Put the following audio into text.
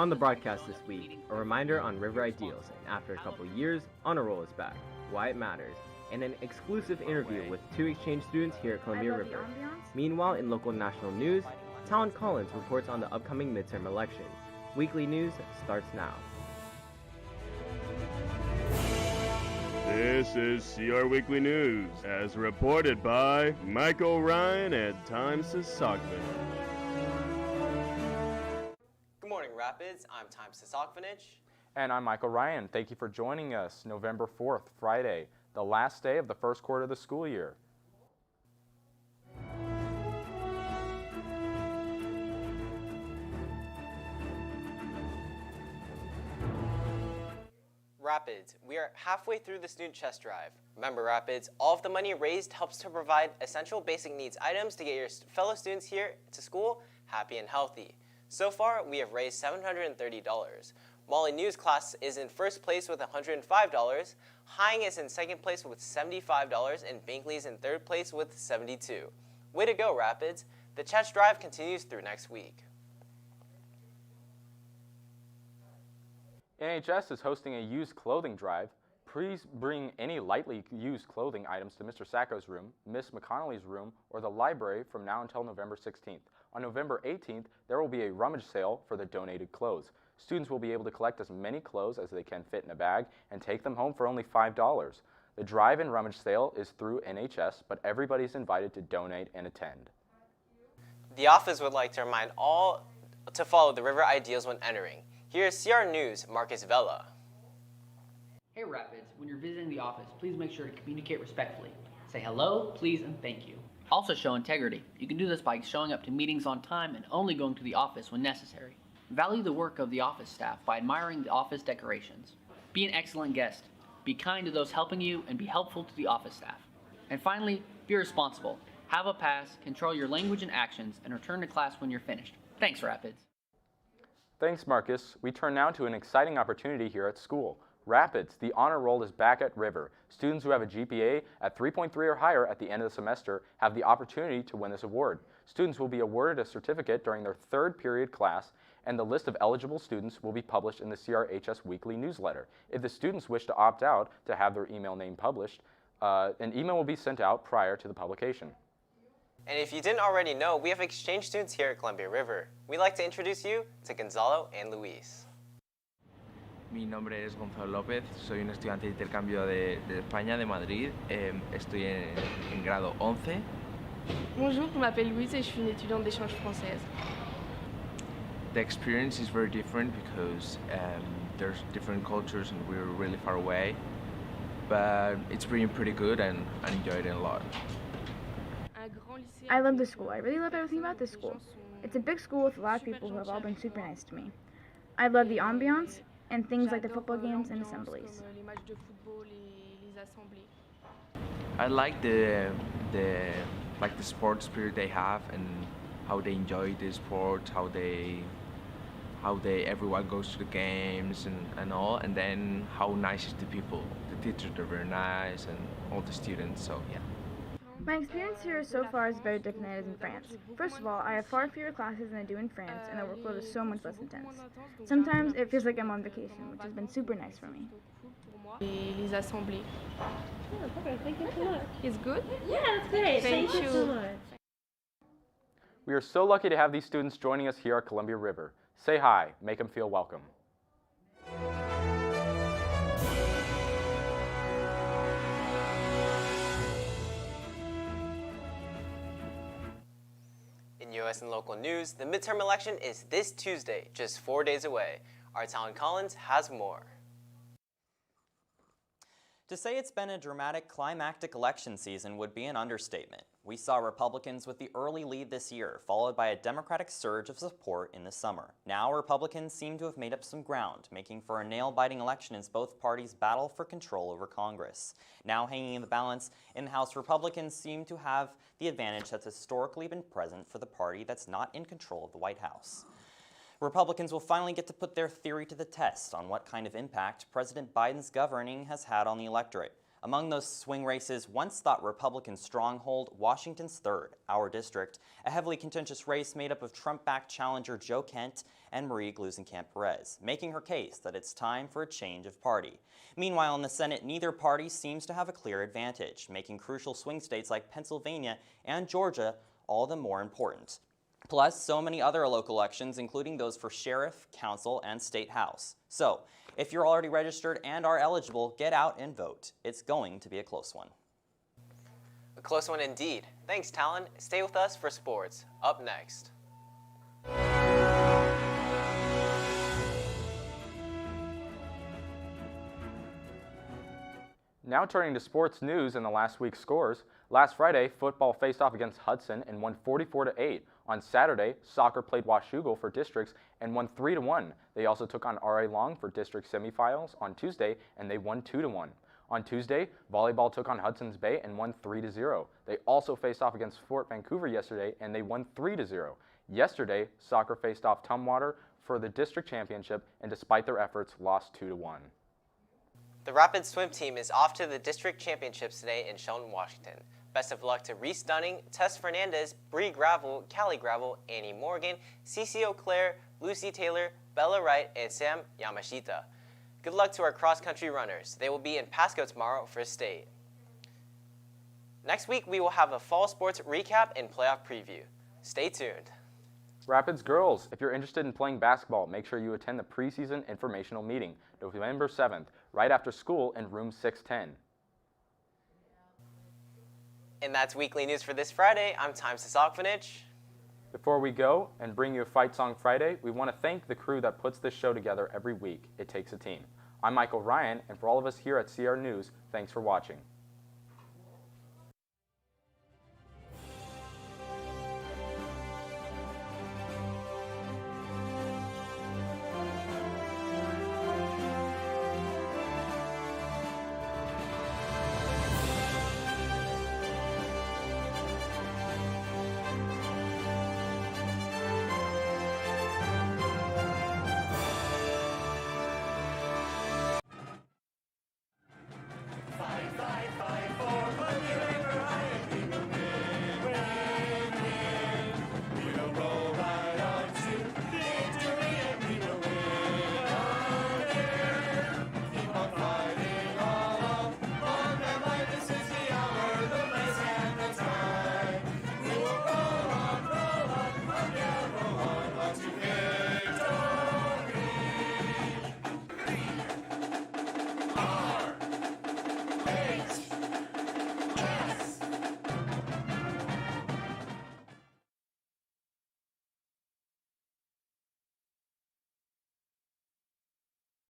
On the broadcast this week, a reminder on River Ideals, and after a couple years, Honor Roll is back, why it matters, and an exclusive interview with 2 exchange students here at Columbia River. Meanwhile, in local national news, Talon Collins reports on the upcoming midterm elections. Weekly news starts now. This is CR Weekly News, as reported by Michael Ryan at Times Sisakvanich. Good morning, Rapids. I'm Times Sisakvanich. And I'm Michael Ryan. Thank you for joining us. November 4th, Friday, the last day of the first quarter of the school year. Rapids, we are halfway through the student chest drive. Remember, Rapids, all of the money raised helps to provide essential basic needs items to get your fellow students here to school happy and healthy. So far, we have raised $730. Molly News class is in first place with $105, Hying is in second place with $75, and Binkley is in third place with $72. Way to go, Rapids! The chest drive continues through next week. NHS is hosting a used clothing drive. Please bring any lightly used clothing items to Mr. Sacco's room, Miss McConnelly's room, or the library from now until November 16th. On November 18th, there will be a rummage sale for the donated clothes. Students will be able to collect as many clothes as they can fit in a bag and take them home for only $5. The drive and rummage sale is through NHS, but everybody's invited to donate and attend. The office would like to remind all to follow the River Ideals when entering. Here's CR News' Marcus Vela. Hey Rapids, when you're visiting the office, please make sure to communicate respectfully. Say hello, please, and thank you. Also show integrity. You can do this by showing up to meetings on time and only going to the office when necessary. Value the work of the office staff by admiring the office decorations. Be an excellent guest. Be kind to those helping you and be helpful to the office staff. And finally, be responsible. Have a pass, control your language and actions, and return to class when you're finished. Thanks, Rapids. Thanks, Marcus. We turn now to an exciting opportunity here at school. Rapids, the honor roll is back at River. Students who have a GPA at 3.3 or higher at the end of the semester have the opportunity to win this award. Students will be awarded a certificate during their third period class, and the list of eligible students will be published in the CRHS weekly newsletter. If the students wish to opt out to have their email name published, an email will be sent out prior to the publication. And if you didn't already know, we have exchange students here at Columbia River. We'd like to introduce you to Gonzalo and Luis. Mi nombre es Gonzalo López, soy un estudiante de intercambio de España, de Madrid. Estoy en grado 11. Bonjour, je m'appelle Louise et je suis une étudiante d'échange française. The experience is very different because there's different cultures and we're really far away. But it's been pretty good and I enjoyed it a lot. I love the school. I really love everything about this school. It's a big school with a lot of people who have all been super nice to me. I love the ambiance and things like the football games and assemblies. I like the sports spirit they have and how they enjoy the sport, how everyone goes to the games and all, and then how nice is the people. The teachers are very nice and all the students, so yeah. My experience here so far is very different than it is in France. First of all, I have far fewer classes than I do in France, and the workload is so much less intense. Sometimes it feels like I'm on vacation, which has been super nice for me. Les assemblées. Oh, perfect. Thank you so much. It's good? Yeah, that's great. Thank you you. so much. We are so lucky to have these students joining us here at Columbia River. Say hi, make them feel welcome. In U.S. and local news, the midterm election is this Tuesday, just 4 days away. Our Talon Collins has more. To say it's been a dramatic, climactic election season would be an understatement. We saw Republicans with the early lead this year, followed by a Democratic surge of support in the summer. Now Republicans seem to have made up some ground, making for a nail-biting election as both parties battle for control over Congress. Now hanging in the balance in the House, Republicans seem to have the advantage that's historically been present for the party that's not in control of the White House. Republicans will finally get to put their theory to the test on what kind of impact President Biden's governing has had on the electorate. Among those swing races, once thought Republican stronghold, Washington's 3rd, our district, a heavily contentious race made up of Trump-backed challenger Joe Kent and Marie Gluesenkamp-Perez, making her case that it's time for a change of party. Meanwhile, in the Senate, neither party seems to have a clear advantage, making crucial swing states like Pennsylvania and Georgia all the more important. Plus, so many other local elections, including those for sheriff, council, and state house. So, if you're already registered and are eligible, get out and vote. It's going to be a close one. A close one indeed. Thanks, Talon. Stay with us for sports. Up next. Now turning to sports news in the last week's scores. Last Friday, football faced off against Hudson and won 44-8. On Saturday, soccer played Washougal for districts and won 3-1. They also took on R.A. Long for district semifinals on Tuesday, and they won 2-1. On Tuesday, volleyball took on Hudson's Bay and won 3-0. They also faced off against Fort Vancouver yesterday, and they won 3-0. Yesterday, soccer faced off Tumwater for the district championship, and despite their efforts, lost 2-1. The Rapids swim team is off to the district championships today in Shelton, Washington. Best of luck to Reese Dunning, Tess Fernandez, Bree Gravel, Callie Gravel, Annie Morgan, Cece O'Clair, Lucy Taylor, Bella Wright, and Sam Yamashita. Good luck to our cross-country runners. They will be in Pasco tomorrow for state. Next week, we will have a fall sports recap and playoff preview. Stay tuned. Rapids girls, if you're interested in playing basketball, make sure you attend the preseason informational meeting, November 7th, right after school in room 610. And that's weekly news for this Friday. I'm Time Sasakvanich. Before we go and bring you a Fight Song Friday, we want to thank the crew that puts this show together every week. It takes a team. I'm Michael Ryan, and for all of us here at CR News, thanks for watching.